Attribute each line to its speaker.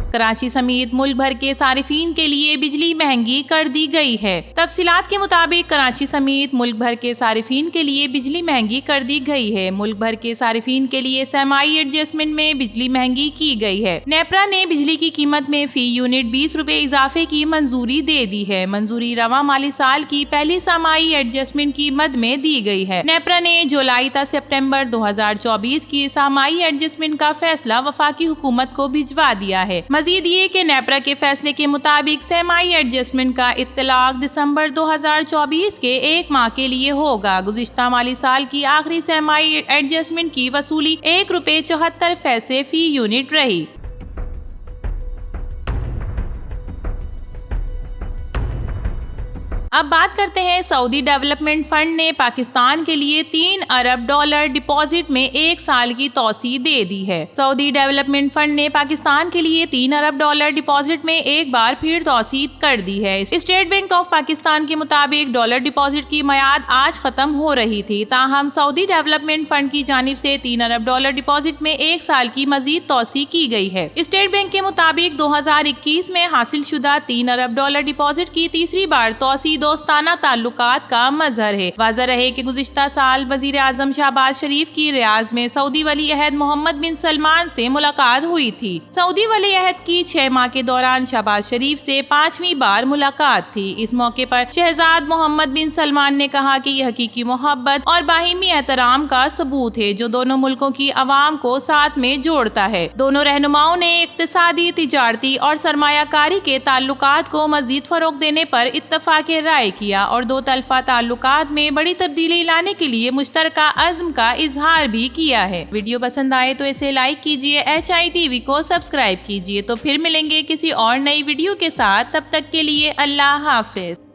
Speaker 1: कराची समेत मुल्क भर के सारिफीन के लिए बिजली महंगी कर दी गई है। तफसीलात के मुताबिक कराची समेत मुल्क भर के सारिफीन के लिए बिजली महंगी कर दी गई है। मुल्क भर के सारिफीन के लिए सेमाई एडजस्टमेंट में बिजली महंगी की गई है। नेपरा ने बिजली की कीमत में फी यूनिट 20 रुपए इजाफे की मंजूरी दे दी है। मंजूरी रवा माली साल की पहली सेमाई एडजस्टमेंट की मद में दी गई है। नेपरा ने जुलाई से सितंबर 2024 की सेमाई एडजस्टमेंट का फैसला वफाकी हुकूमत को भिजवा दिया है। मजीद ये कि नेपरा के फैसले के मुताबिक सेमाई एडजस्टमेंट का इत्तलाक दिसंबर 2024 के 1 माह के लिए होगा। गुज़िश्ता माली साल की आखिरी सेमाई एडजस्टमेंट की वसूली 1 रुपए 74 पैसे फी यूनिट रही। अब बात करते हैं, सऊदी डेवलपमेंट फंड ने पाकिस्तान के लिए $3 अरब डिपॉजिट में 1 साल की तौसी दे दी है। सऊदी डेवलपमेंट फंड ने पाकिस्तान के लिए $3 अरब डिपॉजिट में एक बार फिर तौसी कर दी है। स्टेट बैंक ऑफ पाकिस्तान के मुताबिक डॉलर डिपॉजिट की मियाद आज खत्म हो रही थी, ताहम सऊदी डेवलपमेंट फंड की जानिब से $3 अरब डिपॉजिट में 1 साल की मजीद तौसी की गई है। स्टेट बैंक के मुताबिक 2021 में हासिल शुदा $3 अरब डिपॉजिट की तीसरी बार तौसी दोस्ताना ताल्लुकात का मजहर है। वाज़ह रहे कि गुज़िश्ता साल वज़ीर आज़म शहबाज शरीफ की रियाज में सऊदी वली अहद मोहम्मद बिन सलमान से मुलाकात हुई थी। सऊदी वली अहद की 6 माह के दौरान शहबाज शरीफ से 5वीं बार मुलाकात थी। इस मौके पर शहजाद मोहम्मद बिन सलमान ने कहा कि यह हकीकी मोहब्बत और बाहिमी एहतराम का सबूत है जो दोनों मुल्कों की आवाम को साथ में जोड़ता है। दोनों रहनुमाओं ने इक्तिसादी, तिजारती और सरमायाकारी के ताल्लुकात को मजीद फरोग देने पर इत्तफाक राय किया और दो तलफा ताल्लुकात में बड़ी तब्दीली लाने के लिए मुश्तरका अज़्म का इजहार भी किया है। वीडियो पसंद आए तो इसे लाइक कीजिए, HITV को सब्सक्राइब कीजिए। तो फिर मिलेंगे किसी और नई वीडियो के साथ, तब तक के लिए अल्लाह हाफिज।